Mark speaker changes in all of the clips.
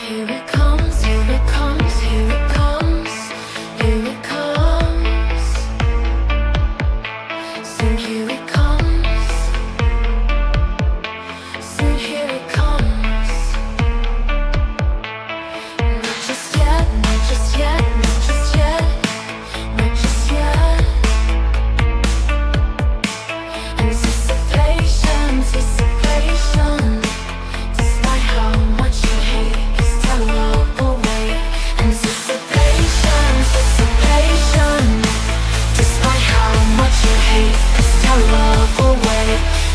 Speaker 1: Here it comes, here it comes, here it comes, here it comes. Sing, here it comes. Sing, here it comes. Not just yet, not just yet, not just yet, not just yet. Anticipation, anticipation. Despite how much you hate, just tell love away. Anticipation, anticipation. Despite how much you hate, just tell love away.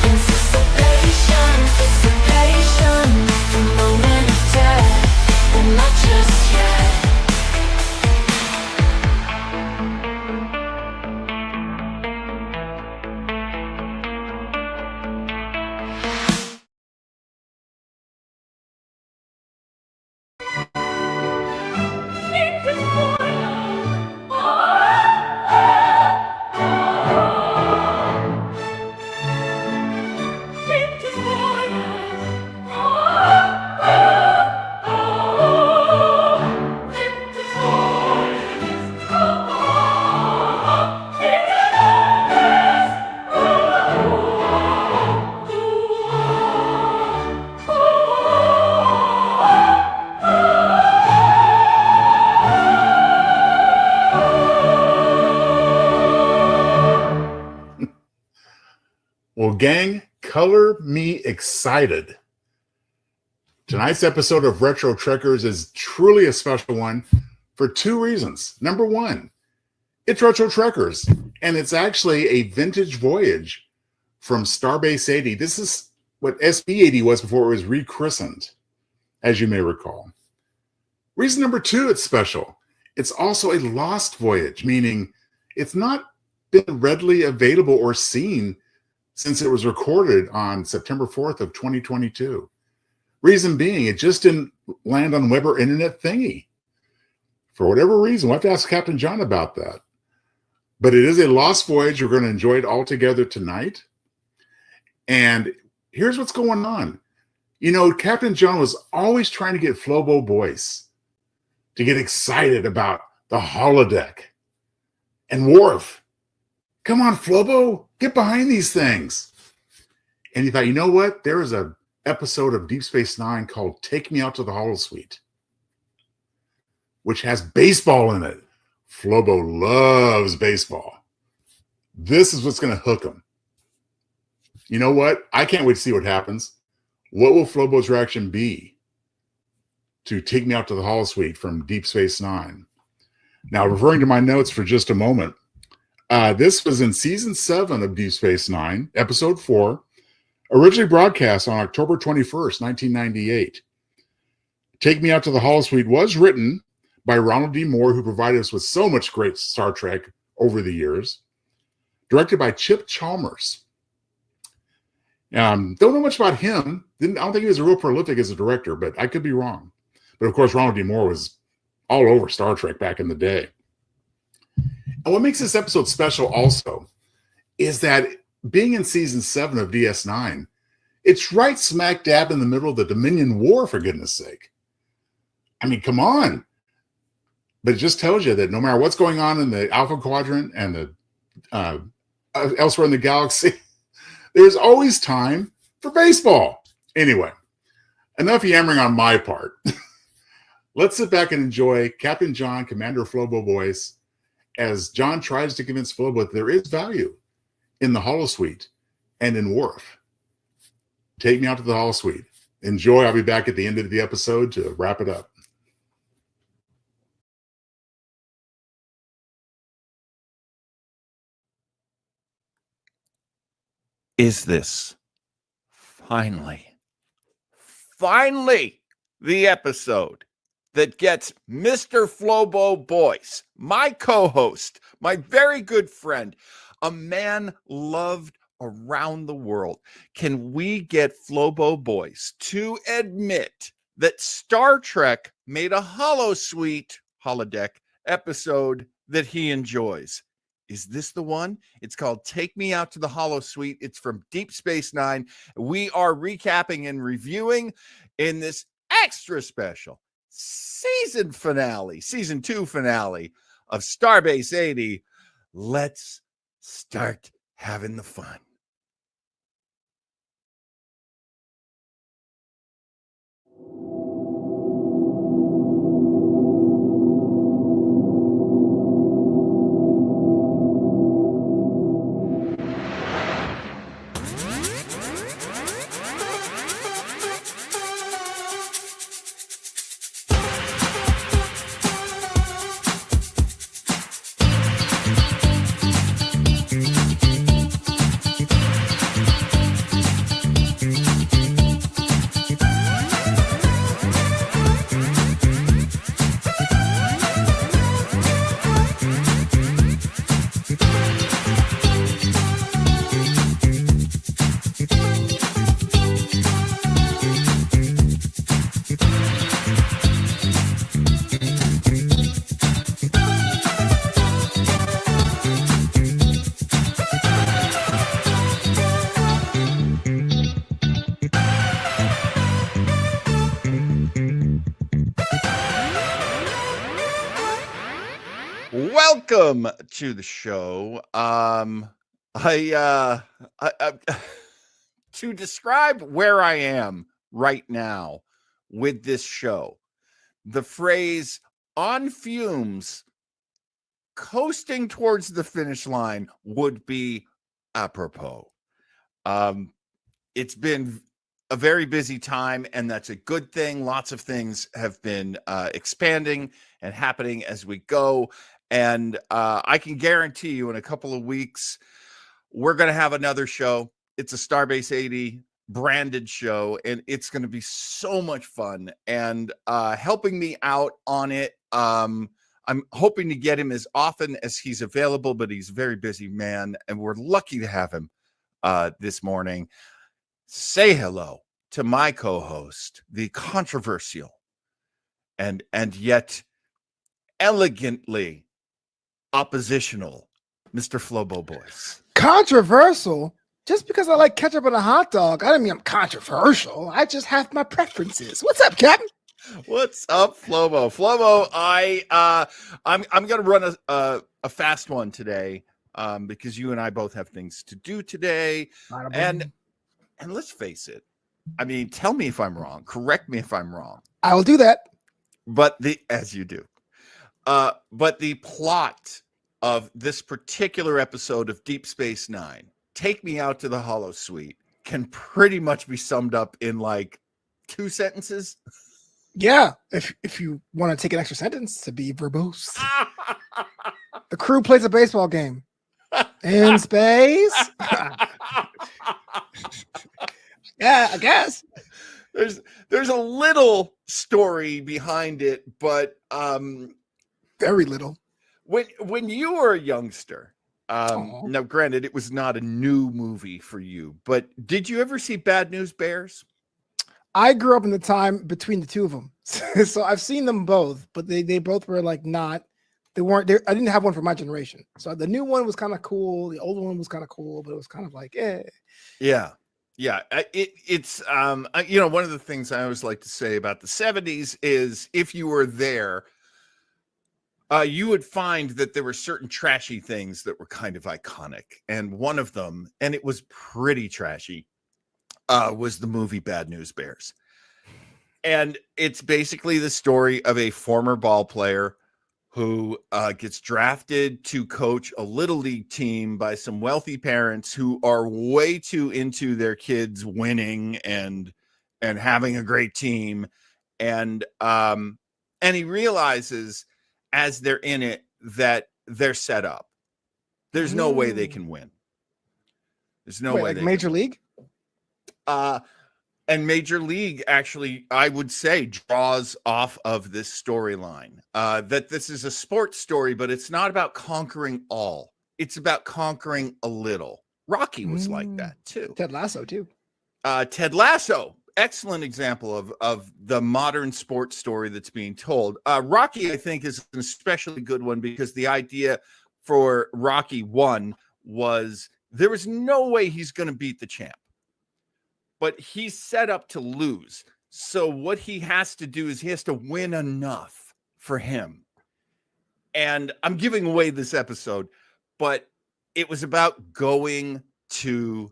Speaker 1: Anticipation, anticipation. The moment of death, and not just yet.
Speaker 2: Well, gang, color me excited. Tonight's episode of Retro Trekkers is truly a special one for two reasons. Number one, it's Retro Trekkers, and it's actually a vintage voyage from Starbase 80. This is what SB-80 was before it was rechristened, as you may recall. Reason number two, it's special. It's also a lost voyage, meaning it's not been readily available or seen since it was recorded on September 4th of 2022. Reason being, it just didn't land on web or internet thingy. For whatever reason, we'll have to ask Captain John about that. But it is a lost voyage. We're going to enjoy it all together tonight. And here's what's going on. You know, Captain John was always trying to get Flobo Boyce to get excited about the holodeck. And Worf, come on, Flobo, get behind these things. And he thought, you know what? There is an episode of Deep Space Nine called Take Me Out to the Holosuite, which has baseball in it. Flobo loves baseball. This is what's going to hook him. You know what? I can't wait to see what happens. What will Flobo's reaction be to Take Me Out to the Holosuite from Deep Space Nine? Now, referring to my notes for just a moment, this was in Season 7 of Deep Space Nine, Episode 4, originally broadcast on October 21st, 1998. Take Me Out to the Holosuite was written by Ronald D. Moore, who provided us with so much great Star Trek over the years. Directed by Chip Chalmers. Don't know much about him. I don't think he was real prolific as a director, but I could be wrong. But of course, Ronald D. Moore was all over Star Trek back in the day. And what makes this episode special also is that being in Season 7 of DS9, it's right smack dab in the middle of the Dominion War, for goodness sake. I mean, come on. But it just tells you that no matter what's going on in the Alpha Quadrant and the elsewhere in the galaxy, there's always time for baseball. Anyway, enough yammering on my part. Let's sit back and enjoy Captain John, Commander Flobo Boyce, as John tries to convince Flobo that there is value in the Holosuite and in Worf. Take Me Out to the Holosuite. Enjoy. I'll be back at the end of the episode to wrap it up.
Speaker 3: Is this finally the episode that gets Mr. Flobo Boyce, my co-host, my very good friend, a man loved around the world? Can we get Flobo Boyce to admit that Star Trek made a holosuite holodeck episode that he enjoys? Is this the one? It's called Take Me Out to the Holosuite. It's from Deep Space Nine. We are recapping and reviewing in this extra special season 2 finale of Starbase 80. Let's start having the fun. Welcome to the show. I to describe where I am right now with this show, the phrase "on fumes, coasting towards the finish line" would be apropos. It's been a very busy time, and that's a good thing. Lots of things have been expanding and happening as we go. And I can guarantee you in a couple of weeks, we're going to have another show. It's a Starbase 80 branded show, and it's going to be so much fun. And helping me out on it, I'm hoping to get him as often as he's available, but he's a very busy man, and we're lucky to have him this morning. Say hello to my co-host, the controversial and yet elegantly oppositional Mr. Flobo Boyce.
Speaker 4: Controversial? Just because I like ketchup on a hot dog, I don't mean I'm controversial. I just have my preferences. What's up, Captain?
Speaker 3: What's up, Flobo? Flobo, I'm gonna run a fast one today, because you and I both have things to do today, and let's face it. I mean, tell me if I'm wrong. Correct me if I'm wrong.
Speaker 4: I will do that.
Speaker 3: But as you do. But the plot of this particular episode of Deep Space Nine, Take Me Out to the Holosuite, can pretty much be summed up in like 2 sentences.
Speaker 4: Yeah, if you want to take an extra sentence to be verbose. The crew plays a baseball game in space. Yeah, I guess.
Speaker 3: There's a little story behind it, but
Speaker 4: very little.
Speaker 3: When you were a youngster, now granted it was not a new movie for you, but did you ever see Bad News Bears?
Speaker 4: I grew up in the time between the two of them, so I've seen them both, but they both were like not. They weren't there. I didn't have one for my generation, so the new one was kind of cool. The older one was kind of cool, but it was kind of like, eh.
Speaker 3: Yeah. It's you know, one of the things I always like to say about the 70s is if you were there, you would find that there were certain trashy things that were kind of iconic. And one of them, and it was pretty trashy, was the movie Bad News Bears. And it's basically the story of a former ball player who gets drafted to coach a little league team by some wealthy parents who are way too into their kids winning and having a great team. And he realizes as they're in it that they're set up. There's no way they can win. There's no way.
Speaker 4: Like Major League?
Speaker 3: And Major League actually, I would say, draws off of this storyline. That this is a sports story, but it's not about conquering all. It's about conquering a little. Rocky was like that too.
Speaker 4: Ted Lasso too.
Speaker 3: Ted Lasso, excellent example of the modern sports story that's being told. Rocky, I think, is an especially good one because the idea for Rocky 1 was there was no way he's going to beat the champ. But he's set up to lose. So what he has to do is he has to win enough for him. And I'm giving away this episode, but it was about going the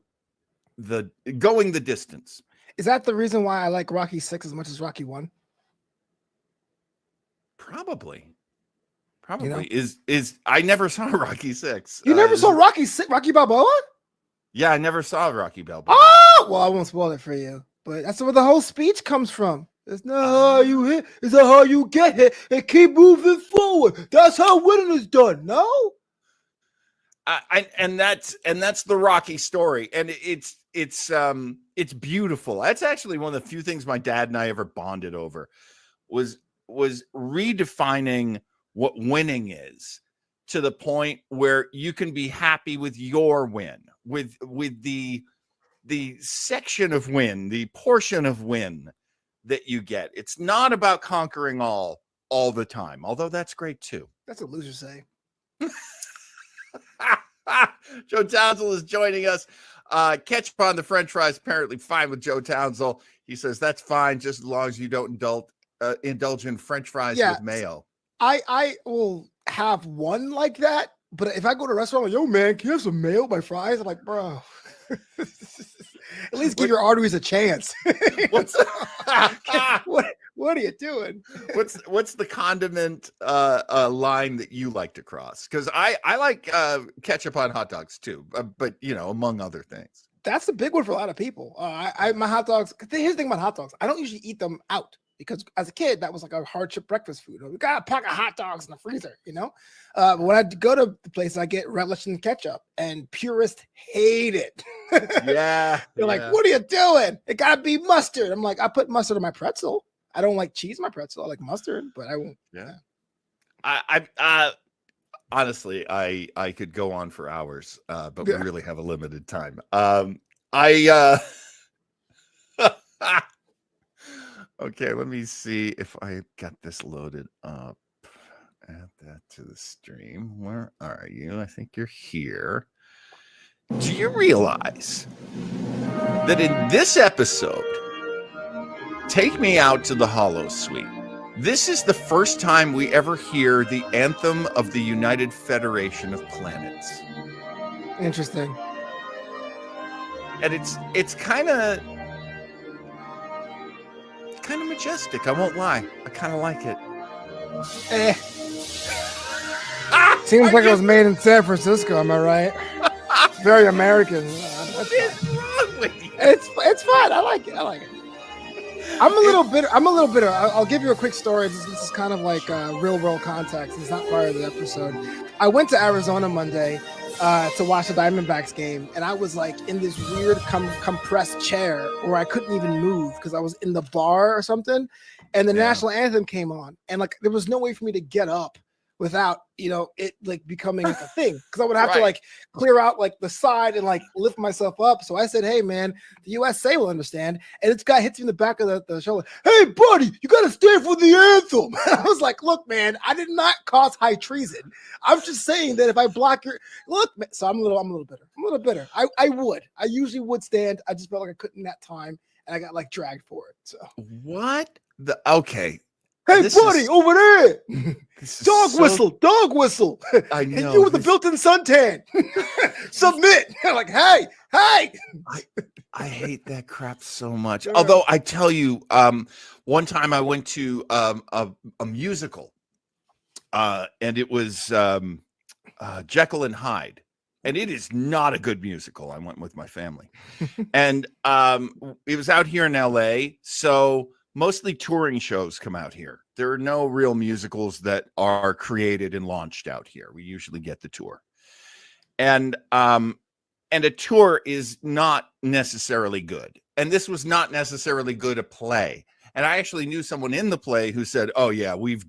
Speaker 3: distance.
Speaker 4: Is that the reason why I like Rocky 6 as much as Rocky 1?
Speaker 3: Probably.
Speaker 4: You know?
Speaker 3: Is I never saw Rocky 6.
Speaker 4: You never saw Rocky 6, Rocky Balboa?
Speaker 3: Yeah, I never saw Rocky Balboa.
Speaker 4: Oh, well, I won't spoil it for you, but that's where the whole speech comes from. It's not how you hit, it's not how you get hit, and keep moving forward. That's how winning is done. No,
Speaker 3: and that's the Rocky story, and it's beautiful. That's actually one of the few things my dad and I ever bonded over was redefining what winning is, to the point where you can be happy with your win, with the section of win, the portion of win that you get. It's not about conquering all the time, although that's great too.
Speaker 4: that's what losers say.
Speaker 3: Joe Townsell is joining us. Ketchup on the French fries, apparently fine with Joe Townsell. He says that's fine, just as long as you don't indulge in French fries with mayo.
Speaker 4: I will have one like that, but if I go to a restaurant, like, yo, man, can you have some mayo by fries? I'm like, bro, at least give your arteries a chance.
Speaker 3: What's
Speaker 4: what are you doing?
Speaker 3: What's the condiment line that you like to cross? Because I like ketchup on hot dogs too, but among other things.
Speaker 4: That's the big one for a lot of people. My hot dogs. Here's the thing about hot dogs. I don't usually eat them out, because as a kid, that was like a hardship breakfast food. We got a pack of hot dogs in the freezer, But when I go to the place, I get relish and ketchup, and purists hate it.
Speaker 3: Yeah.
Speaker 4: They're like, what are you doing? It got to be mustard. I'm like, I put mustard on my pretzel. I don't like cheese in my pretzel. I like mustard, but I won't.
Speaker 3: Yeah. I honestly, I could go on for hours, but we really have a limited time. Okay, let me see if I got this loaded up. Add that to the stream. Where are you? I think you're here. Do you realize that in this episode, Take Me Out to the Holosuite, this is the first time we ever hear the anthem of the United Federation of Planets.
Speaker 4: Interesting.
Speaker 3: And it's kind of majestic. I won't lie. I kind of like it.
Speaker 4: Seems like it was made in San Francisco. Am I right? Very American.
Speaker 3: What is wrong with you?
Speaker 4: It's fun. I like it. I'm a little bitter. I'll give you a quick story. This is kind of like real world context. It's not part of the episode. I went to Arizona Monday to watch the Diamondbacks game, and I was like in this weird compressed chair where I couldn't even move because I was in the bar or something, and the national anthem came on, and like there was no way for me to get up without it like becoming like a thing, because I would have to like clear out like the side and like lift myself up. So I said, hey man, the USA will understand. And this guy hits me in the back of the shoulder. Hey buddy, you gotta stand for the anthem. I was like, look man, I did not cause high treason. I'm just saying that if I block your look, man. So I'm a little bitter. I usually would stand. I just felt like I couldn't that time, and I got like dragged for it. So
Speaker 3: what the okay.
Speaker 4: Hey, buddy, over there. Dog whistle.
Speaker 3: I know.
Speaker 4: And you with the built-in suntan. Submit. Like, hey.
Speaker 3: I hate that crap so much. Although I tell you, one time I went to a musical, and it was Jekyll and Hyde. And it is not a good musical. I went with my family. And it was out here in LA. So mostly touring shows come out here. There are no real musicals that are created and launched out here. We usually get the tour. And a tour is not necessarily good. And this was not necessarily good a play. And I actually knew someone in the play who said, oh yeah, we've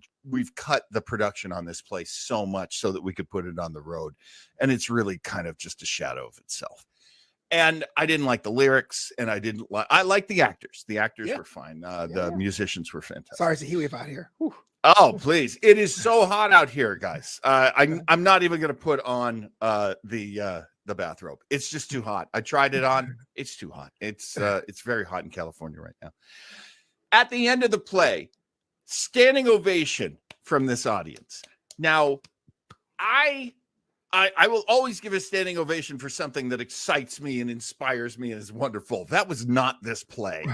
Speaker 3: cut the production on this play so much so that we could put it on the road. And it's really kind of just a shadow of itself. And I didn't like the lyrics, and I liked the actors. The actors were fine. The musicians were fantastic.
Speaker 4: Sorry, it's a heat wave out here. Whew.
Speaker 3: Oh, please. It is so hot out here, guys. I'm not even going to put on the bathrobe. It's just too hot. I tried it on. It's too hot. It's very hot in California right now. At the end of the play, standing ovation from this audience. Now, I will always give a standing ovation for something that excites me and inspires me and is wonderful. That was not this play.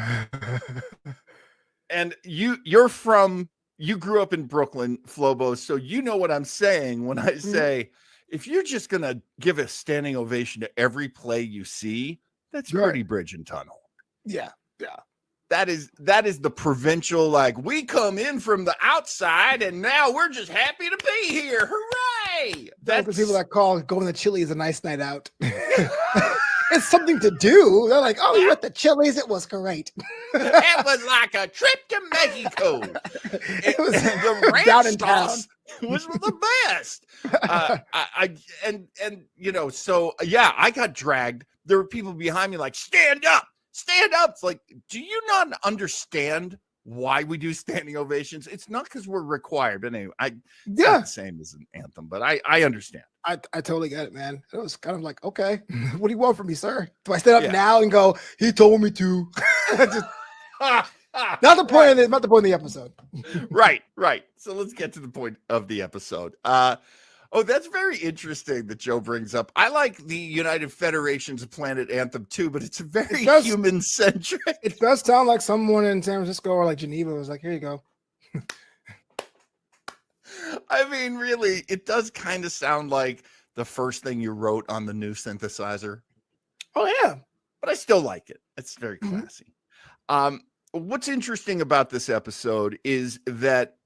Speaker 3: And you grew up in Brooklyn, Flobo, so you know what I'm saying when I say, if you're just going to give a standing ovation to every play you see, that's pretty bridge and tunnel.
Speaker 4: Yeah.
Speaker 3: That is the provincial, like, we come in from the outside and now we're just happy to be here. Hooray!
Speaker 4: That's the people that call going to Chili's a nice night out. It's something to do. They're like, oh, you went to Chili's. It was great.
Speaker 3: It was like a trip to Mexico.
Speaker 4: It was
Speaker 3: the ranch
Speaker 4: down in
Speaker 3: sauce was the best. So I got dragged. There were people behind me like, stand up. It's like, do you not understand why we do standing ovations? It's not because we're required. But anyway, it's not the same as an anthem, but I understand.
Speaker 4: I totally get it, man. It was kind of like, okay, what do you want from me, sir? Do I stand up now and go, he told me to? Not the point of the episode.
Speaker 3: Right. So let's get to the point of the episode. That's very interesting that Joe brings up. I like the United Federations of Planet Anthem too, but it's very human centric.
Speaker 4: It does sound like someone in San Francisco or like Geneva was like, here you go.
Speaker 3: I mean, really, it does kind of sound like the first thing you wrote on the new synthesizer.
Speaker 4: Oh, yeah.
Speaker 3: But I still like it. It's very classy. What's interesting about this episode is that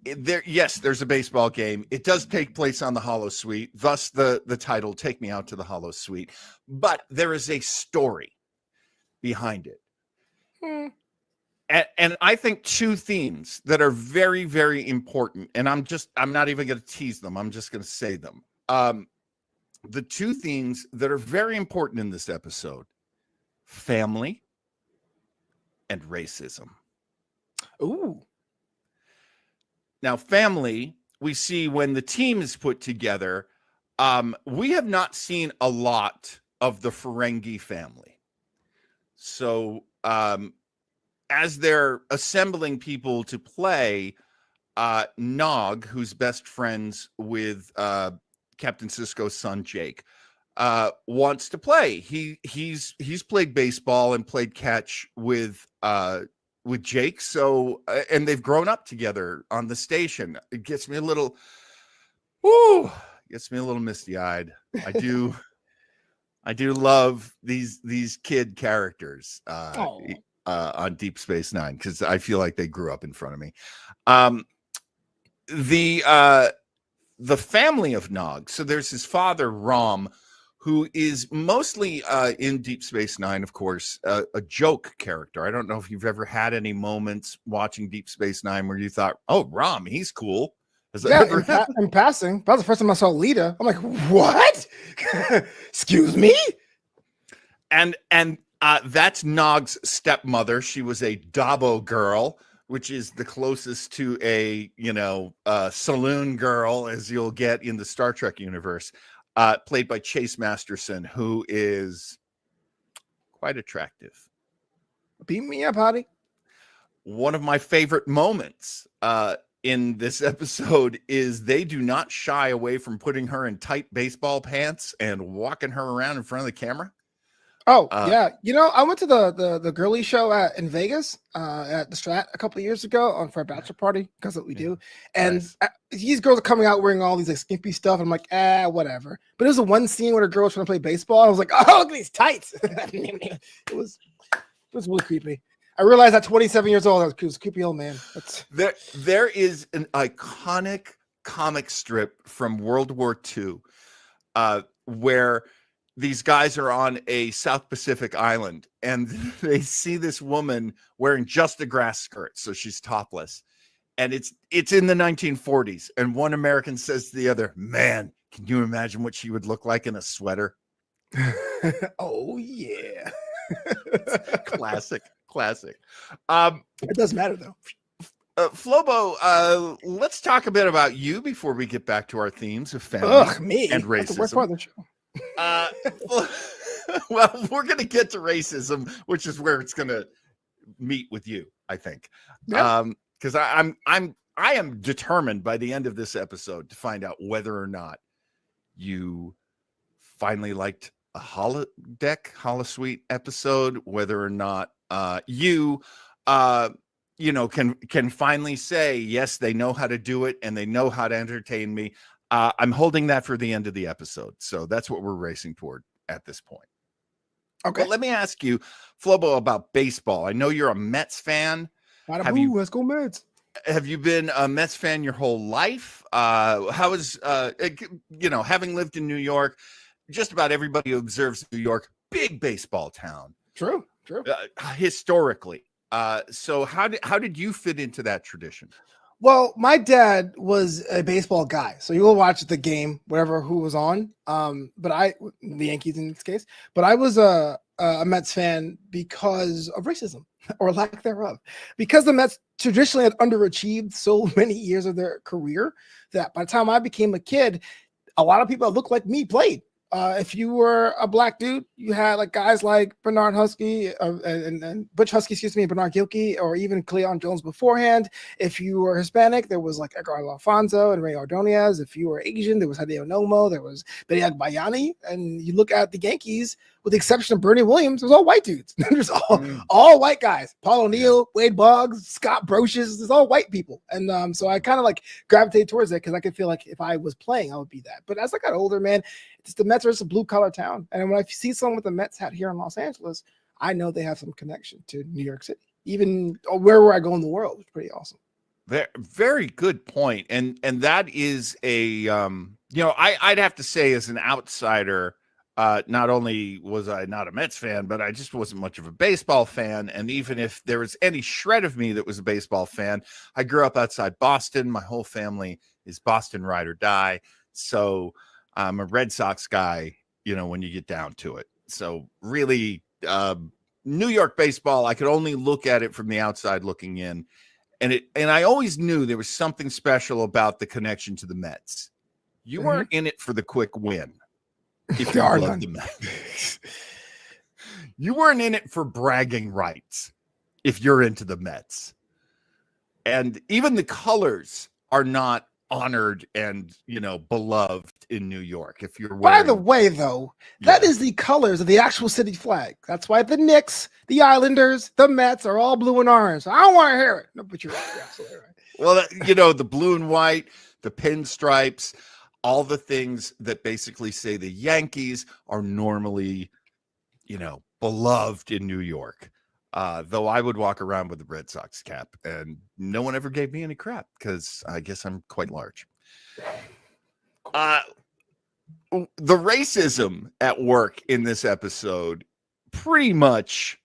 Speaker 3: there's a baseball game. It does take place on the Holosuite, thus the title, Take Me Out to the Holosuite. But there is a story behind it. And I think two themes that are very, very important, and I'm not even going to tease them. I'm just going to say them. The two themes that are very important in this episode: family and racism.
Speaker 4: Ooh.
Speaker 3: Now, family, we see when the team is put together. We have not seen a lot of the Ferengi family. So, as they're assembling people to play, Nog, who's best friends with Captain Sisko's son Jake, wants to play. He's played baseball and played catch with Jake. So and they've grown up together on the station. It gets me a little misty-eyed. I do love these kid characters. On Deep Space Nine, because I feel like they grew up in front of me. The family of Nog. So there's his father, Rom, who is mostly in Deep Space Nine, of course, a joke character. I don't know if you've ever had any moments watching Deep Space Nine where you thought, "Oh, Rom, he's cool."
Speaker 4: In passing, that was the first time I saw Lita. I'm like, what? Excuse me?
Speaker 3: And that's Nog's stepmother. She was a Dabo girl, which is the closest to a saloon girl as you'll get in the Star Trek universe, played by Chase Masterson, who is quite attractive.
Speaker 4: Beat me up, Hottie.
Speaker 3: One of my favorite moments in this episode is they do not shy away from putting her in tight baseball pants and walking her around in front of the camera.
Speaker 4: Oh, yeah. I went to the girly show in Vegas at the Strat a couple of years ago for a bachelor party, because that's what we do. And these girls are coming out wearing all these like skimpy stuff. I'm like, whatever. But there's a one scene where a girl was trying to play baseball. I was like, oh, look at these tights. It was really creepy. I realized at 27 years old, I was a creepy old man.
Speaker 3: There is an iconic comic strip from World War II where these guys are on a South Pacific island and they see this woman wearing just a grass skirt. So she's topless, and it's in the 1940s. And one American says to the other, "Man, can you imagine what she would look like in a sweater?"
Speaker 4: Oh yeah.
Speaker 3: Classic.
Speaker 4: It does matter though.
Speaker 3: Flobo, let's talk a bit about you before we get back to our themes of family and racism. That's the worst part of the show. Well, we're going to get to racism, which is where it's going to meet with you, I think.
Speaker 4: Yeah.
Speaker 3: Because I am determined by the end of this episode to find out whether or not you finally liked a Holosuite episode, whether or not you can finally say, yes, they know how to do it and they know how to entertain me. I'm holding that for the end of the episode. So that's what we're racing toward at this point.
Speaker 4: Okay.
Speaker 3: But let me ask you, Flobo, about baseball. I know you're a Mets fan.
Speaker 4: Bada boo, let's go Mets.
Speaker 3: Have you been a Mets fan your whole life? How is, having lived in New York, just about everybody who observes New York, big baseball town.
Speaker 4: True.
Speaker 3: Historically. So how did you fit into that tradition?
Speaker 4: Well, my dad was a baseball guy, so you will watch the game, who was on. But the Yankees in this case, but I was a Mets fan because of racism or lack thereof, because the Mets traditionally had underachieved so many years of their career that by the time I became a kid, a lot of people that looked like me played. If you were a black dude, you had like guys like Bernard Husky and Butch Husky, Bernard Gilkey, or even Cleon Jones beforehand. If you were Hispanic, there was like Edgar Alfonso and Ray Ordonez. If you were Asian, there was Hideo Nomo, there was Benny Agbayani. And you look at the Yankees, with the exception of Bernie Williams, it was all white dudes. There's all white guys. Paul O'Neill, Wade Boggs, Scott Brocious. There's all white people. And so I kind of like gravitated towards it because I could feel like if I was playing, I would be that. But as I got older, man, it's the Mets are just a blue collar town. And when I see someone with the Mets hat here in Los Angeles, I know they have some connection to New York City, even wherever I go in the world. It's pretty awesome.
Speaker 3: Very, very good point. And that is a, I'd have to say as an outsider, not only was I not a Mets fan, but I just wasn't much of a baseball fan. And even if there was any shred of me that was a baseball fan, I grew up outside Boston. My whole family is Boston ride or die. So I'm a Red Sox guy, when you get down to it. So really, New York baseball, I could only look at it from the outside looking in. And I always knew there was something special about the connection to the Mets. You weren't in it for the quick win. If you loved the Mets. You weren't in it for bragging rights if you're into the Mets. And even the colors are not honored and beloved in New York. If you're wearing...
Speaker 4: By the way, though, that is the colors of the actual city flag. That's why the Knicks, the Islanders, the Mets are all blue and orange. I don't want to hear it. No, but you're absolutely right.
Speaker 3: Well, the blue and white, the pinstripes, all the things that basically say the Yankees are normally, beloved in New York. Though I would walk around with the Red Sox cap and no one ever gave me any crap because I guess I'm quite large. The racism at work in this episode, pretty much,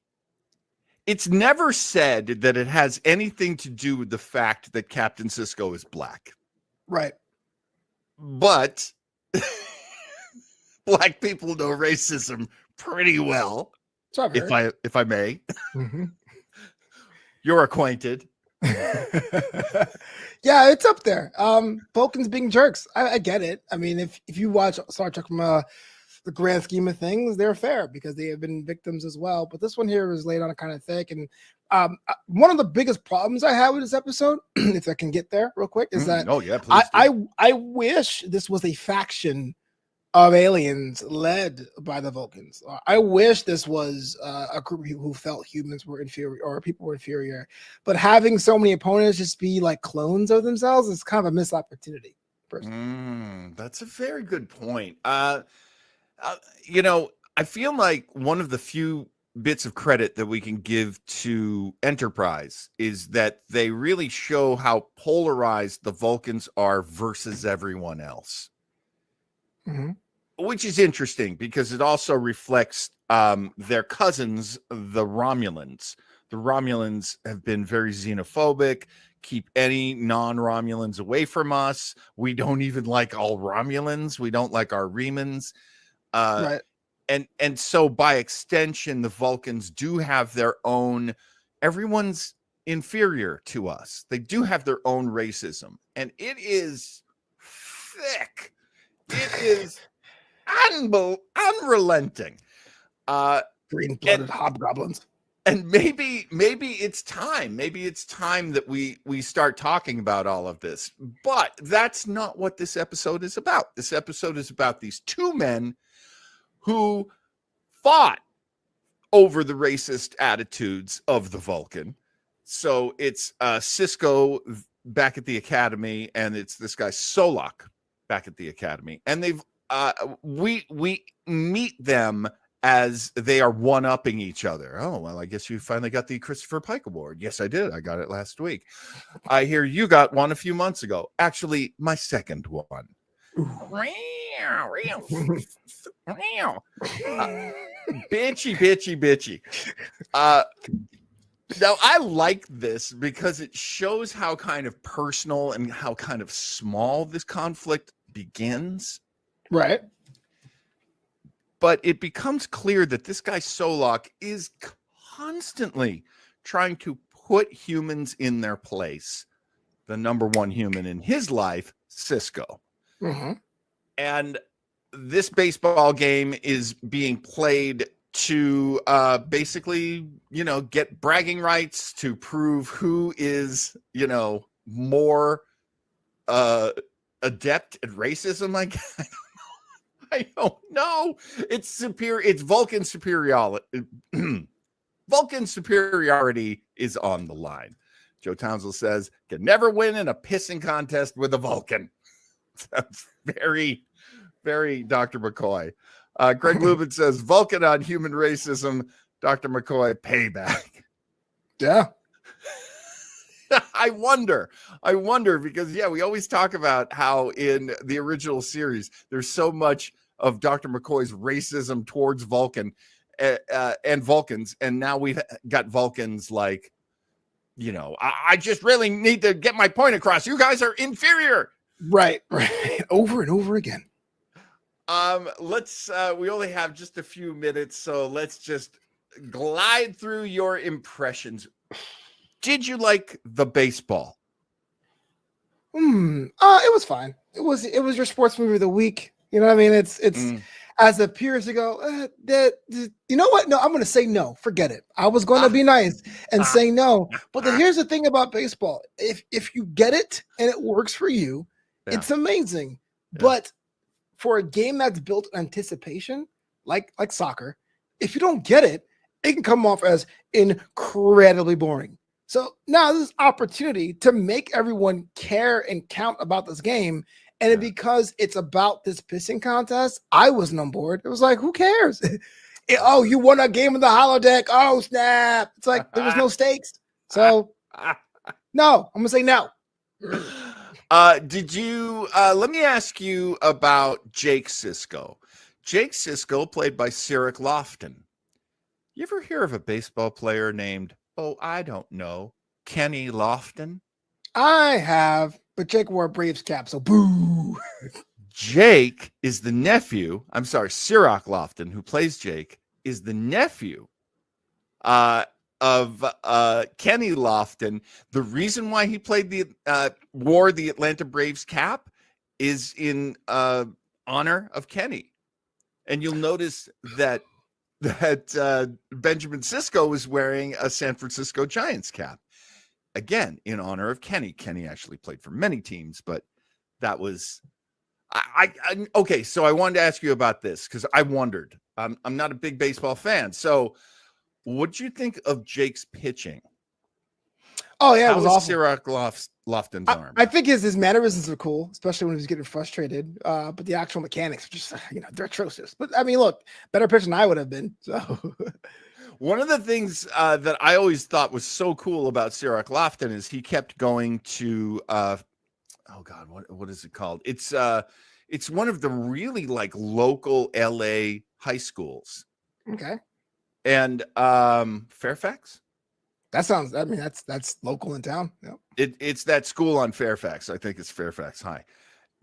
Speaker 3: it's never said that it has anything to do with the fact that Captain Sisko is black.
Speaker 4: Right.
Speaker 3: But black people know racism pretty well. If I may. You're acquainted.
Speaker 4: Yeah, it's up there. Vulcans being jerks. I get it. I mean, if you watch Star Trek from the grand scheme of things, they're fair because they have been victims as well. But this one here is laid on a kind of thick. And one of the biggest problems I have with this episode, if I can get there real quick, is that I wish this was a faction of aliens led by the Vulcans. I wish this was a group who felt humans were inferior or people were inferior. But having so many opponents just be like clones of themselves is kind of a missed opportunity.
Speaker 3: That's a very good point. I feel like one of the few bits of credit that we can give to Enterprise is that they really show how polarized the Vulcans are versus everyone else. Which is interesting because it also reflects their cousins, the Romulans. The Romulans have been very xenophobic, keep any non-Romulans away from us. We don't even like all Romulans. We don't like our Remans.
Speaker 4: Right.
Speaker 3: And so by extension, the Vulcans do have their own, everyone's inferior to us. They do have their own racism. And it is thick. It is unrelenting.
Speaker 4: Green-blooded hobgoblins.
Speaker 3: And maybe it's time. Maybe it's time that we start talking about all of this. But that's not what this episode is about. This episode is about these two men who fought over the racist attitudes of the Vulcan. So it's Cisco back at the academy, and it's this guy Solak back at the academy. And they've we meet them as they are one-upping each other. Oh, well, I guess you finally got the Christopher Pike Award. Yes, I did. I got it last week. I hear you got one a few months ago. Actually, my second one. Bitchy. Now, I like this because it shows how kind of personal and how kind of small this conflict begins.
Speaker 4: Right.
Speaker 3: But it becomes clear that this guy Solak is constantly trying to put humans in their place. The number one human in his life, Cisco.
Speaker 4: Mm-hmm.
Speaker 3: And this baseball game is being played to basically, get bragging rights to prove who is, more adept at racism. Like, I don't know. It's superior. It's Vulcan superiority. Vulcan superiority is on the line. Joe Townsend says, can never win in a pissing contest with a Vulcan. That's very, very Dr. McCoy. Greg Lubin says, Vulcan on human racism. Dr. McCoy, payback.
Speaker 4: Yeah.
Speaker 3: I wonder because, we always talk about how in the original series, there's so much of Dr. McCoy's racism towards Vulcan and Vulcans. And now we've got Vulcans like, I just really need to get my point across. You guys are inferior.
Speaker 4: Right. Over and over again.
Speaker 3: We only have just a few minutes, so let's just glide through your impressions. Did you like the baseball?
Speaker 4: It was fine. It was your sports movie of the week. You know what I mean? It's as a purist to go, you know what? No, I'm going to say no. Forget it. I was going to be nice and say no. But then here's the thing about baseball. If you get it and it works for you, it's amazing. Yeah. But for a game that's built on anticipation, like soccer, if you don't get it, it can come off as incredibly boring. So now this opportunity to make everyone care and count about this game. And because it's about this pissing contest, I wasn't on board. It was like, who cares? You won a game of the holodeck. Oh, snap. It's like there was no stakes. So no, I'm going to say no.
Speaker 3: Did you, let me ask you about Jake Cisco. Jake Cisco, played by Cyril Lofton. You ever hear of a baseball player named, I don't know, Kenny Lofton?
Speaker 4: I have, but Jake wore a Braves cap, so boo.
Speaker 3: Jake is the nephew. I'm sorry, Cyril Lofton, who plays Jake, is the nephew of Kenny Lofton. The reason why he played wore the Atlanta Braves cap is in honor of Kenny. And you'll notice that Benjamin Cisco was wearing a San Francisco Giants cap. Again, in honor of Kenny. Kenny actually played for many teams, but that was okay. So I wanted to ask you about this because I wondered. I'm not a big baseball fan, so what'd you think of Jake's pitching?
Speaker 4: Oh yeah,
Speaker 3: How
Speaker 4: it was
Speaker 3: was
Speaker 4: awful.
Speaker 3: Cyril Lofton's arm?
Speaker 4: I think his mannerisms are cool, especially when he was getting frustrated. But the actual mechanics are just they're atrocious. But I mean, look, better pitcher than I would have been. So.
Speaker 3: One of the things that I always thought was so cool about Cyril Lofton is he kept going to what is it called? It's one of the really like local LA high schools.
Speaker 4: Okay.
Speaker 3: And Fairfax?
Speaker 4: That sounds, I mean, that's local in town. Yep.
Speaker 3: It's that school on Fairfax. I think it's Fairfax High.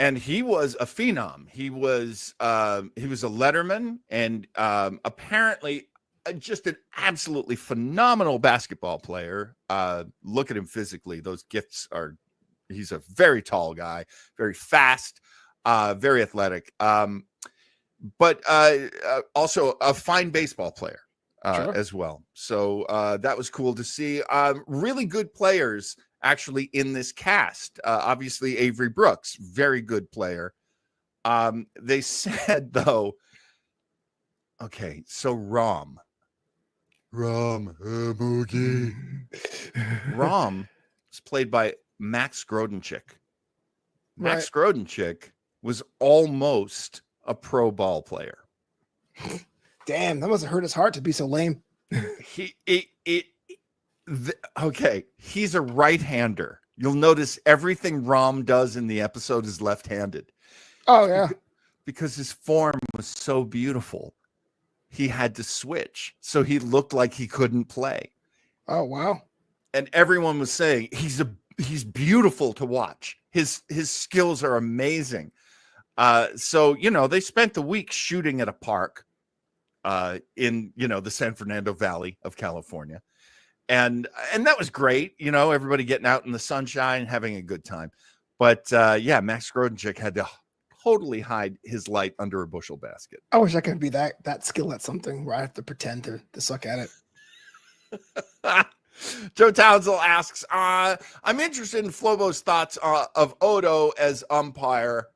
Speaker 3: And he was a phenom. He was a letterman and apparently just an absolutely phenomenal basketball player. Look at him physically. Those gifts he's a very tall guy, very fast, very athletic, but also a fine baseball player.
Speaker 4: Sure.
Speaker 3: as well. So that was cool to see. Really good players actually in this cast. Obviously, Avery Brooks, very good player. They said, though, okay, so Rom, Moogie. Rom is played by Max Grodenchik. Max Grodenchik was almost a pro ball player.
Speaker 4: Damn, that must have hurt his heart to be so lame.
Speaker 3: Okay, he's a right-hander. You'll notice everything Rom does in the episode is left-handed.
Speaker 4: Oh yeah,
Speaker 3: because his form was so beautiful. He had to switch, so he looked like he couldn't play.
Speaker 4: oh wow.
Speaker 3: And everyone was saying he's beautiful to watch. His skills are amazing. So they spent the week shooting at a park in the San Fernando Valley of California. And that was great, everybody getting out in the sunshine, having a good time. But Max Grodenchik had to totally hide his light under a bushel basket.
Speaker 4: I wish I could be that skilled at something where I have to pretend to suck at it.
Speaker 3: Joe Townsell asks, I'm interested in Flobo's thoughts of Odo as umpire.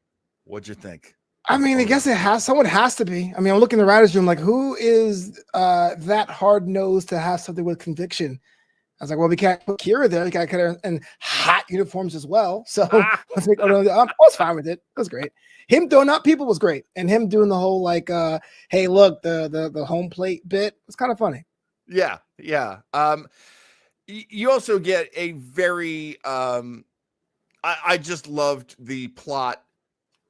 Speaker 3: What'd you think?
Speaker 4: I mean, I guess someone has to be. I mean, I'm looking in the writer's room, like, who is that hard nosed to have something with conviction? I was like, well, we can't put Kira there. We got to and hot uniforms as well. So let's make Odo. I was fine with it. It was great. Him throwing out people was great, and him doing the whole like, hey, look, the home plate bit was kind of funny.
Speaker 3: Yeah. You also get a very. I just loved the plot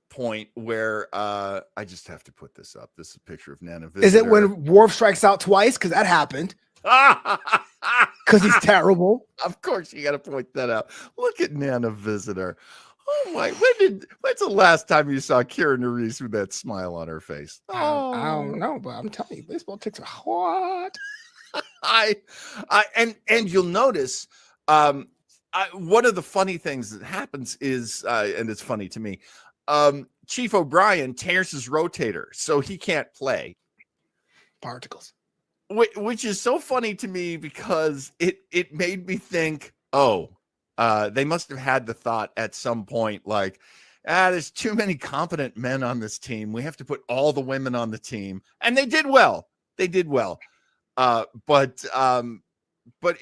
Speaker 3: point where I just have to put this up. This is a picture of Nana Visitor.
Speaker 4: Is it when Worf strikes out twice? Because that happened. Because he's terrible.
Speaker 3: Of course, you got to point that out. Look at Nana Visitor. Oh my! When's the last time you saw Kira Nerys with that smile on her face? Oh,
Speaker 4: I don't know, but I'm telling you, baseball ticks are hot.
Speaker 3: And you'll notice one of the funny things that happens is, and it's funny to me, Chief O'Brien tears his rotator, so he can't play.
Speaker 4: Particles.
Speaker 3: Which is so funny to me because it made me think, they must have had the thought at some point, like, there's too many competent men on this team. We have to put all the women on the team. And they did well. But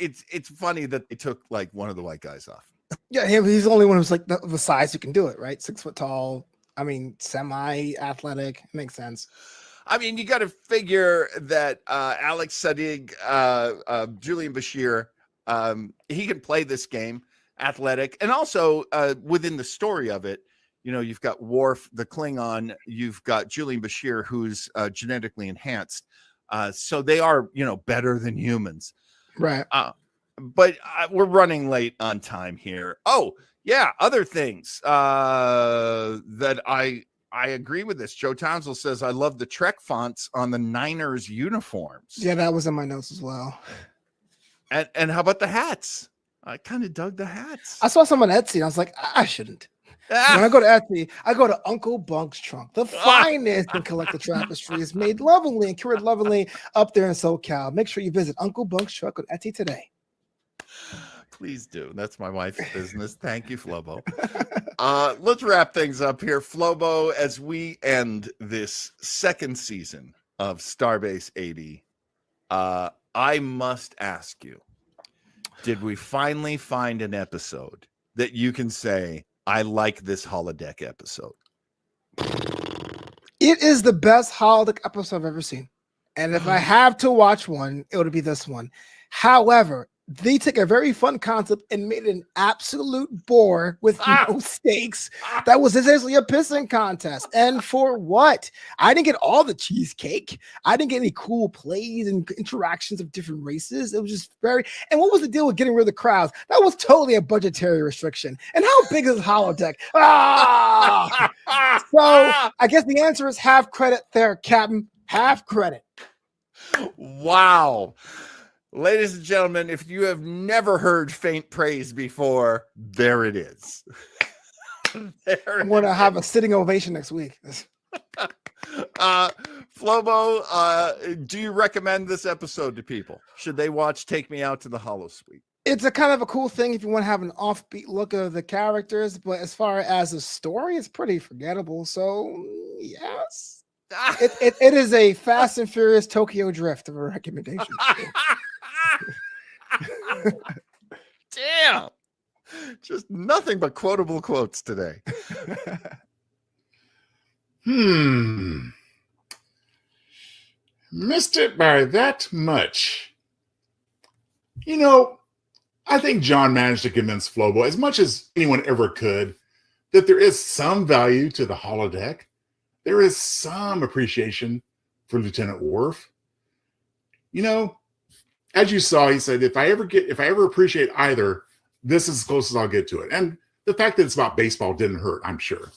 Speaker 3: it's funny that they took like one of the white guys off.
Speaker 4: Yeah, he's the only one who's like the size who can do it, right? 6 foot tall. I mean, semi-athletic. Makes sense.
Speaker 3: I mean, you got to figure that Alex Sadig, Julian Bashir, he can play this game, athletic. And also within the story of it, you've got Worf, the Klingon. You've got Julian Bashir, who's genetically enhanced. So they are, better than humans.
Speaker 4: Right.
Speaker 3: But we're running late on time here. Oh, yeah. Other things that I agree with this. Joe Townsell says, I love the Trek fonts on the Niners uniforms.
Speaker 4: Yeah, that was in my notes as well.
Speaker 3: And how about the hats? I kind of dug the hats.
Speaker 4: I saw some on Etsy and I was like, I shouldn't. When I go to Etsy, I go to Uncle Bunk's trunk. The finest in collector tapestry is made lovingly and curated lovingly up there in SoCal. Make sure you visit Uncle Bunk's trunk on Etsy today.
Speaker 3: Please do. That's my wife's business. Thank you, Flobo. Let's wrap things up here. Flobo, as we end this second season of Starbase 80, I must ask you, did we finally find an episode that you can say, I like this holodeck episode?
Speaker 4: It is the best holodeck episode I've ever seen. And if I have to watch one, it would be this one. However, they took a very fun concept and made it an absolute bore with no stakes. That was essentially a pissing contest. And for what? I didn't get all the cheesecake. I didn't get any cool plays and interactions of different races. It was just very... And what was the deal with getting rid of the crowds? That was totally a budgetary restriction. And how big is the holodeck? So I guess the answer is half credit there, Captain. Half credit.
Speaker 3: Wow. Ladies and gentlemen, if you have never heard faint praise before, there it is.
Speaker 4: I'm going to have a sitting ovation next week.
Speaker 3: Flobo, do you recommend this episode to people? Should they watch Take Me Out to the Holosuite?
Speaker 4: It's a kind of a cool thing if you want to have an offbeat look of the characters, but as far as the story, it's pretty forgettable. So yes, it is a Fast and Furious Tokyo Drift of a recommendation.
Speaker 3: Damn. Just nothing but quotable quotes today.
Speaker 2: Missed it by that much. You know, I think John managed to convince Flobo, as much as anyone ever could, that there is some value to the holodeck. There is some appreciation for Lieutenant Worf. You know, as you saw, he said, if I ever appreciate either, this is as close as I'll get to it. And the fact that it's about baseball didn't hurt, I'm sure.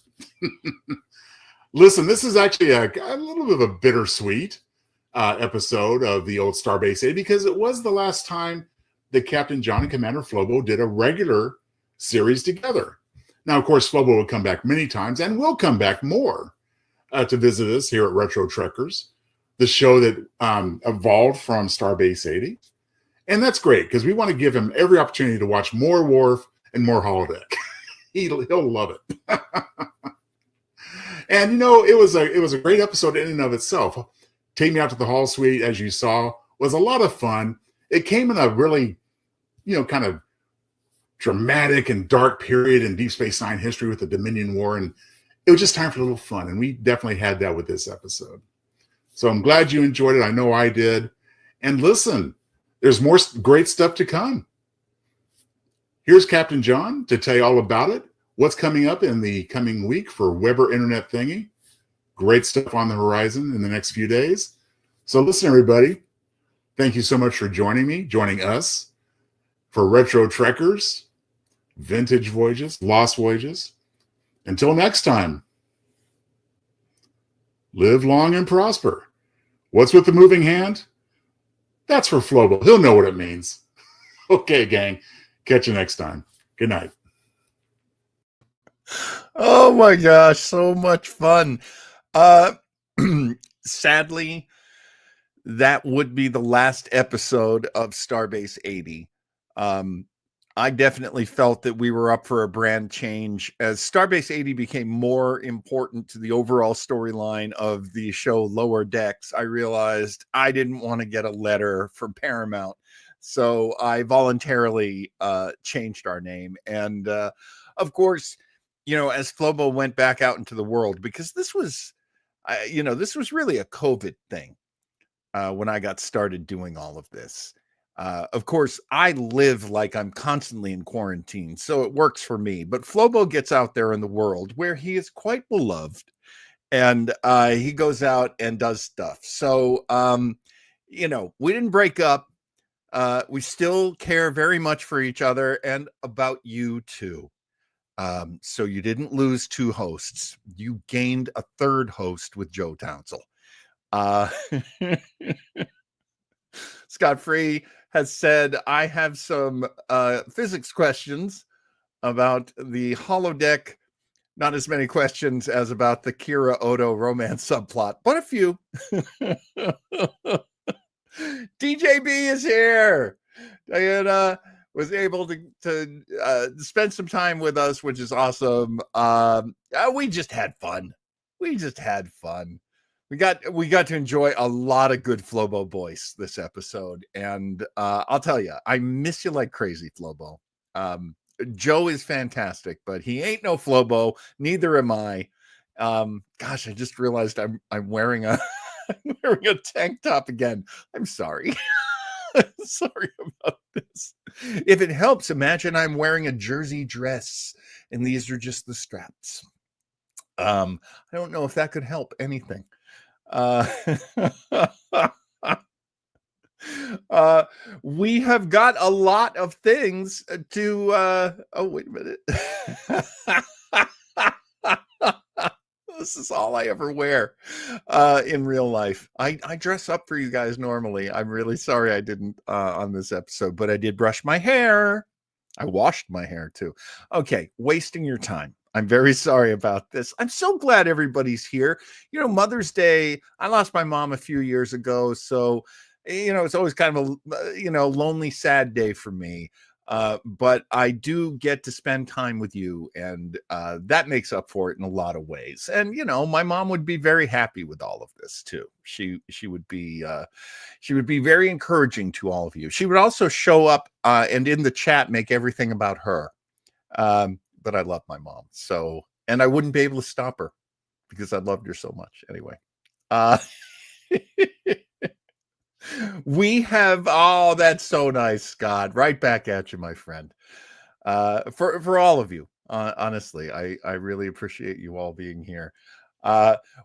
Speaker 2: Listen, this is actually a little bit of a bittersweet episode of the old Starbase 80 because it was the last time that Captain John and Commander Flobo did a regular series together. Now, of course, Flobo will come back many times and will come back more to visit us here at Retro Trekkers, the show that evolved from Starbase 80. And that's great because we want to give him every opportunity to watch more Worf and more holodeck. He'll love it. And, you know, it was a great episode in and of itself. Take Me Out to the Holosuite, as you saw, was a lot of fun. It came in a really, you know, kind of dramatic and dark period in Deep Space Nine history with the Dominion War. And it was just time for a little fun. And we definitely had that with this episode. So I'm glad you enjoyed it. I know I did. And listen, there's more great stuff to come. Here's Captain John to tell you all about it. What's coming up in the coming week for Weber Internet Thingy. Great stuff on the horizon in the next few days. So listen, everybody. Thank you so much for joining us for Retro Trekkers, Vintage Voyages, Lost Voyages. Until next time, live long and prosper. What's with the moving hand? That's for Flobo. He'll know what it means. Okay, gang. Catch you next time. Good night.
Speaker 3: Oh my gosh, so much fun. Sadly, that would be the last episode of Starbase 80. I definitely felt that we were up for a brand change as Starbase 80 became more important to the overall storyline of the show Lower Decks. I realized I didn't want to get a letter from Paramount, so I voluntarily changed our name. And of course, you know, as Flobo went back out into the world, because this was, this was really a COVID thing when I got started doing all of this. Of course, I live like I'm constantly in quarantine, so it works for me. But Flobo gets out there in the world where he is quite beloved, and he goes out and does stuff. So, we didn't break up. We still care very much for each other and about you too. So you didn't lose two hosts. You gained a third host with Joe Townsell. Scott Free has said, I have some physics questions about the holodeck. Not as many questions as about the Kira Odo romance subplot, but a few. DJB is here. Diana was able to spend some time with us, which is awesome. We just had fun. We got to enjoy a lot of good Flobo Boyce this episode. And I'll tell you, I miss you like crazy, Flobo. Joe is fantastic, but he ain't no Flobo. Neither am I. Gosh, I just realized I'm wearing a I'm wearing a tank top again. I'm sorry. Sorry about this. If it helps, imagine I'm wearing a jersey dress and these are just the straps. I don't know if that could help anything. We have got a lot of things to oh, wait a minute. This is all I ever wear in real life. I dress up for you guys normally. I'm really sorry I didn't on this episode, but I did brush my hair. I washed my hair too. Okay, wasting your time. I'm very sorry about this. I'm so glad everybody's here. You know, Mother's Day, I lost my mom a few years ago. So, you know, it's always kind of a, lonely, sad day for me. But I do get to spend time with you, and that makes up for it in a lot of ways. And, you know, my mom would be very happy with all of this too. She would be very encouraging to all of you. She would also show up and in the chat make everything about her. But I love my mom. So, and I wouldn't be able to stop her because I loved her so much. Anyway, we have, oh, that's so nice, Scott. Right back at you, my friend. For all of you, honestly, I really appreciate you all being here.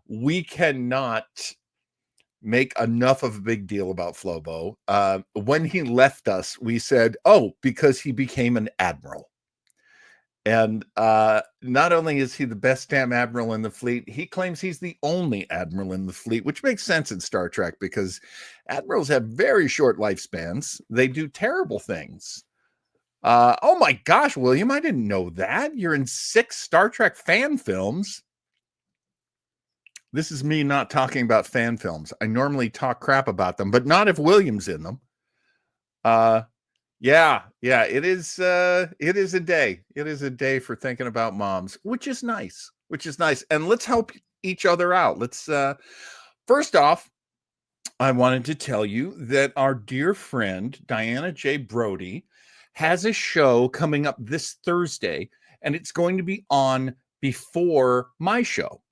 Speaker 3: We cannot make enough of a big deal about Flobo. When he left us, we said, oh, because he became an admiral. And not only is he the best damn admiral in the fleet, he claims he's the only admiral in the fleet, which makes sense in Star Trek because admirals have very short lifespans. They do terrible things. Oh my gosh, William, I didn't know that. You're in 6 Star Trek fan films. This is me not talking about fan films. I normally talk crap about them, but not if William's in them. Yeah, it is a day. It is a day for thinking about moms, which is nice. And let's help each other out. Let's first off, I wanted to tell you that our dear friend Diana J. Brody has a show coming up this Thursday, and it's going to be on before my show.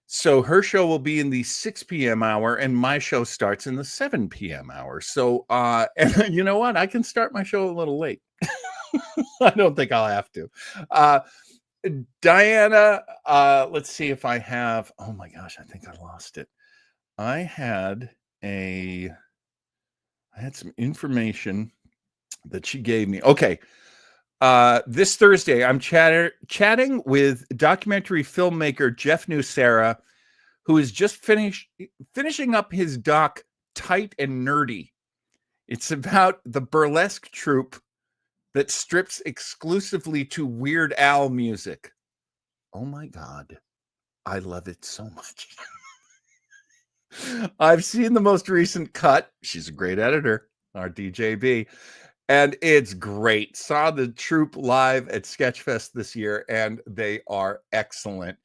Speaker 3: So her show will be in the 6 p.m. hour, and my show starts in the 7 p.m. hour. So, and you know what? I can start my show a little late. I don't think I'll have to. Diana, let's see if I have. Oh my gosh, I think I lost it. I had some information that she gave me. Okay. This Thursday, I'm chatting with documentary filmmaker Jeff Nucera, who is just finishing up his doc, Tight and Nerdy. It's about the burlesque troupe that strips exclusively to Weird Al music. Oh my God. I love it so much. I've seen the most recent cut. She's a great editor, our DJB. And it's great. Saw the troupe live at Sketchfest this year, and they are excellent.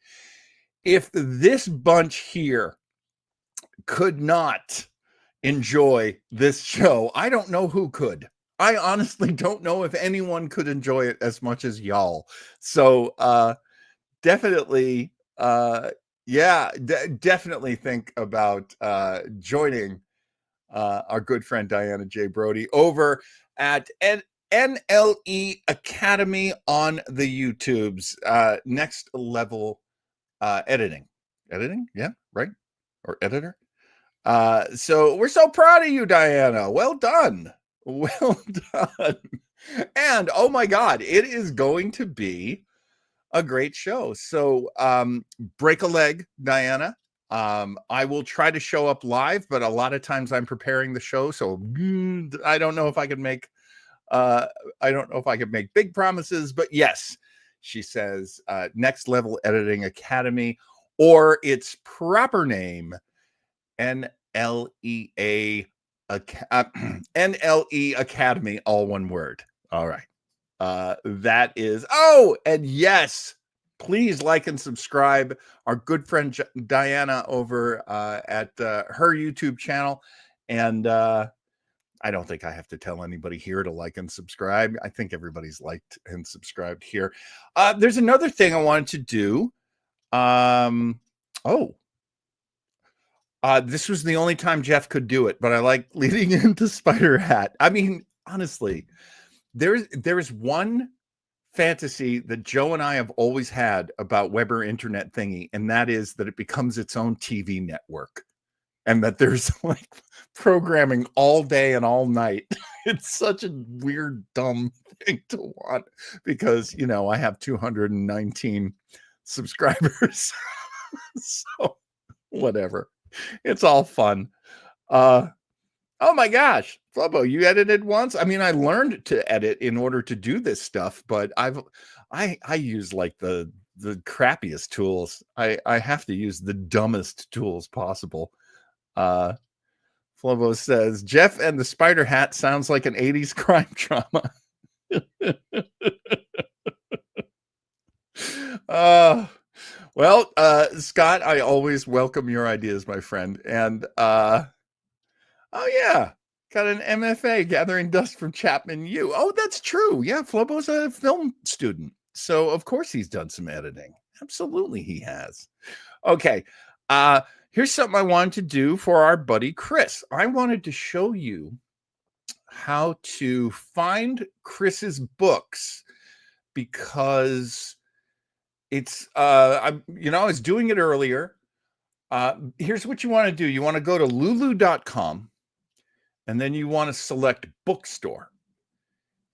Speaker 3: If this bunch here could not enjoy this show, I don't know who could. I honestly don't know if anyone could enjoy it as much as y'all. So definitely, definitely think about joining our good friend Diana J. Brody over at NLE Academy on the YouTubes. Next level editing. Yeah, right? Or editor. So we're so proud of you, Diana. Well done. And oh my God, it is going to be a great show. So break a leg, Diana. I will try to show up live, but a lot of times I'm preparing the show, so I don't know if I can make big promises, but yes, she says Next Level Editing Academy, or its proper name, NLE Academy, all one word. All right. That is, and yes, please like and subscribe our good friend Diana over at her YouTube channel. And I don't think I have to tell anybody here to like and subscribe. I think everybody's liked and subscribed here. There's another thing I wanted to do. This was the only time Jeff could do it, but I like leading into Spider Hat. I mean, honestly, there's one fantasy that Joe and I have always had about Weber Internet Thingy, and that is that it becomes its own TV network, and that there's like programming all day and all night. It's such a weird, dumb thing to want because, you know, I have 219 subscribers. So whatever. It's all fun. Oh my gosh, Flobo, you edited once? I mean, I learned to edit in order to do this stuff, but I use like the crappiest tools. I have to use the dumbest tools possible. Flobo says Jeff and the spider hat sounds like an 80s crime drama. Well, Scott, I always welcome your ideas, my friend. And oh yeah, got an MFA, gathering dust from Chapman U. Oh, that's true. Yeah, Flobo's a film student, so of course he's done some editing. Absolutely, he has. Okay, here's something I wanted to do for our buddy Chris. I wanted to show you how to find Chris's books, because it's I was doing it earlier. Here's what you want to do. You want to go to lulu.com, and then you want to select bookstore,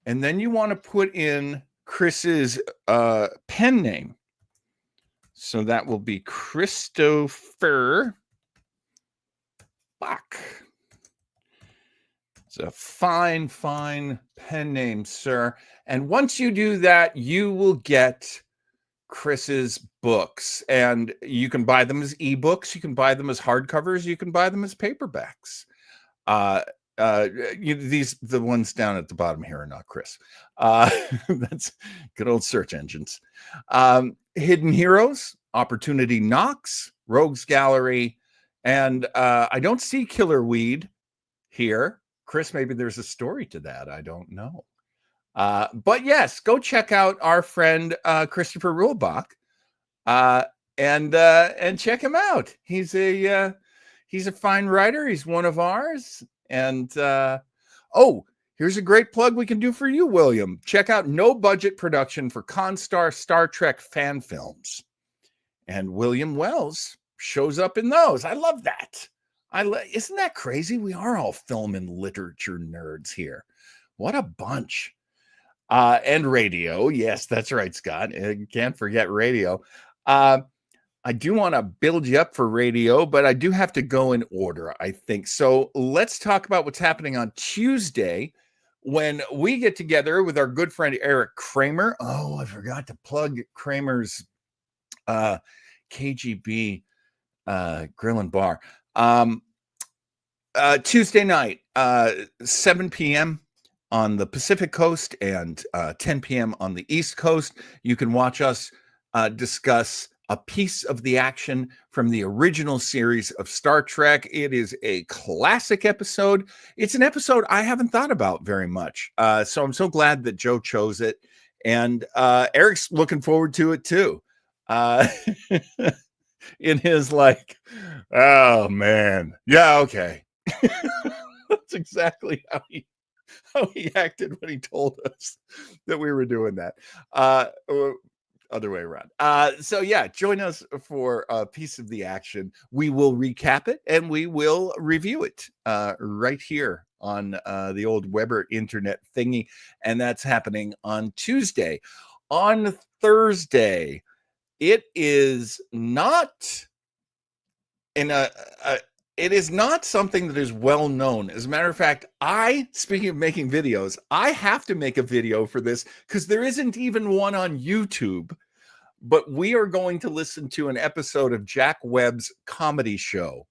Speaker 3: and then you want to put in Chris's pen name. So that will be Christopher Bach. It's a fine pen name, sir. And once you do that, you will get Chris's books, and you can buy them as ebooks, you can buy them as hardcovers, you can buy them as paperbacks. The ones down at the bottom here are not Chris. That's good old search engines. Hidden Heroes, Opportunity Knocks, Rogues Gallery, and I don't see Killer Weed here. Chris, maybe there's a story to that. I don't know. But yes, go check out our friend Christopher Ruhlbach, and check him out. He's a fine writer. He's one of ours. And here's a great plug we can do for you, William. Check out No Budget Production for Constar Star Trek fan films, and William Wells shows up in those. I love that. Isn't that crazy? We are all film and literature nerds here. What a bunch. And radio. Yes, that's right, Scott. You can't forget radio. I do want to build you up for radio, but I do have to go in order, I think. So let's talk about what's happening on Tuesday when we get together with our good friend Eric Kramer. Oh, I forgot to plug Kramer's KGB Grill and Bar. Tuesday night, 7 p.m. on the Pacific Coast and 10 p.m. on the East Coast. You can watch us discuss a piece of the action from the original series of Star Trek. It is a classic episode. It's an episode I haven't thought about very much. So I'm so glad that Joe chose it. And Eric's looking forward to it too. In his oh man. Yeah, okay. That's exactly how he acted when he told us that we were doing that. Other way around. So yeah, join us for a piece of the action. We will recap it and we will review it right here on the old Weber internet thingy. And that's happening on Tuesday. On Thursday, it is not it is not something that is well known. As a matter of fact, speaking of making videos, I have to make a video for this because there isn't even one on YouTube. But we are going to listen to an episode of Jack Webb's comedy show.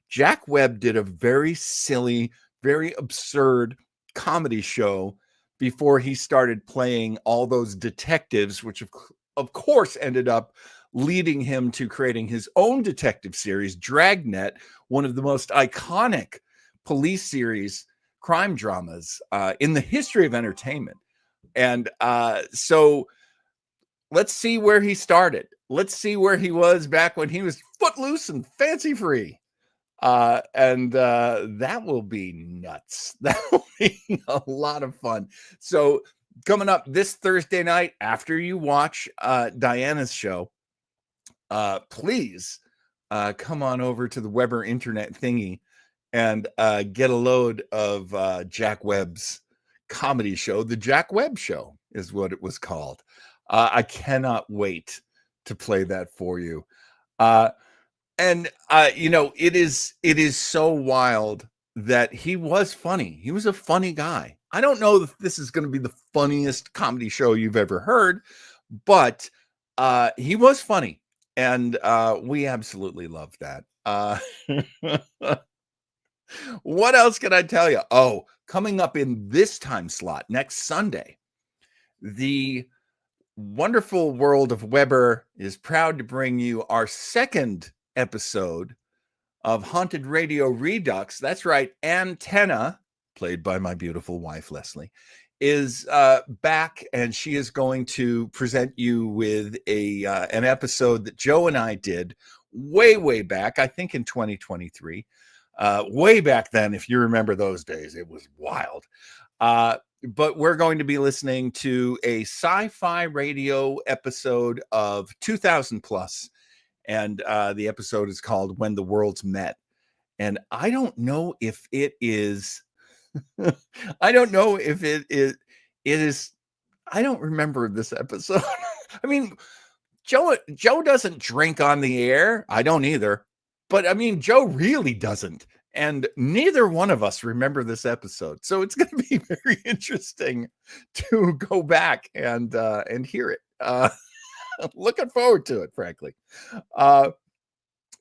Speaker 3: Jack Webb did a very silly, very absurd comedy show before he started playing all those detectives, which of course ended up leading him to creating his own detective series, Dragnet, one of the most iconic police series crime dramas in the history of entertainment. And so let's see where he started. Let's see where he was back when he was footloose and fancy free. And that will be nuts. That will be a lot of fun. So coming up this Thursday night, after you watch Diana's show, please come on over to the Weber internet thingy and get a load of Jack Webb's comedy show. The Jack Webb Show is what it was called. I cannot wait to play that for you. And it is so wild that he was funny. He was a funny guy. I don't know if this is going to be the funniest comedy show you've ever heard, but He was funny, and we absolutely loved that. What else can I tell you? Oh, coming up in this time slot next Sunday, the wonderful world of Weber is proud to bring you our second episode of Haunted Radio Redux. That's right, Antenna, played by my beautiful wife Leslie, is back, and she is going to present you with an episode that Joe and I did way back, I think in 2023. Way back then, if you remember those days, it was wild. But we're going to be listening to a sci-fi radio episode of 2000 plus, and the episode is called When the Worlds Met. And I don't know if it is I don't know if it is I don't remember this episode. I mean, Joe doesn't drink on the air. I don't either. But I mean, Joe really doesn't. And neither one of us remember this episode. So it's going to be very interesting to go back and hear it. Looking forward to it, frankly. I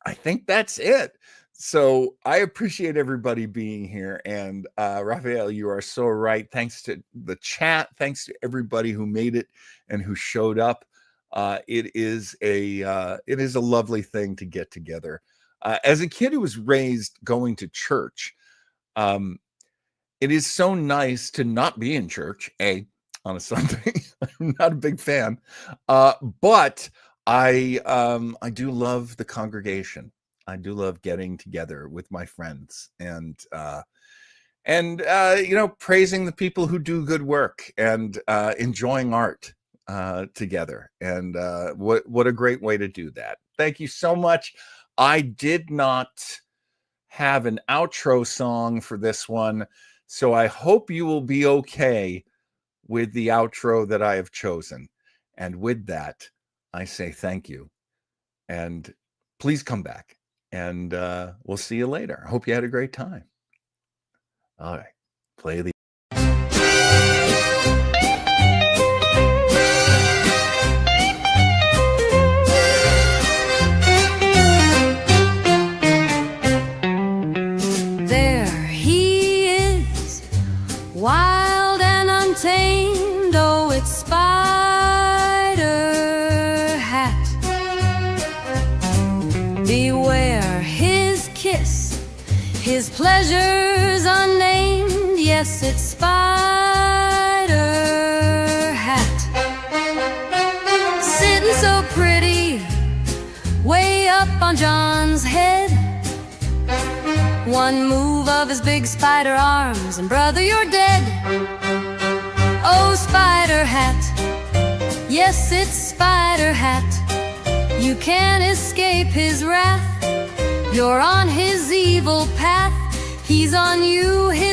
Speaker 3: think that's it. So I appreciate everybody being here. And Raphael, you are so right. Thanks to the chat. Thanks to everybody who made it and who showed up. It is a lovely thing to get together. As a kid who was raised going to church, it is so nice to not be in church, on a Sunday. I'm not a big fan. But I do love the congregation. I do love getting together with my friends and praising the people who do good work and enjoying art together. And what a great way to do that. Thank you so much. I did not have an outro song for this one, so I hope you will be okay with the outro that I have chosen. And with that, I say thank you. And please come back. And we'll see you later. I hope you had a great time. All right. Play the
Speaker 1: There he is, wild and untamed. Oh, it's Spider Hat. Beware his kiss, his pleasures unnamed. Yes, it's Spider Hat. Sitting so pretty, way up on John's head. One move of his big spider arms, and brother, you're dead. Oh, Spider Hat, yes, it's Spider Hat. You can't escape his wrath. You're on his evil path. He's on you, his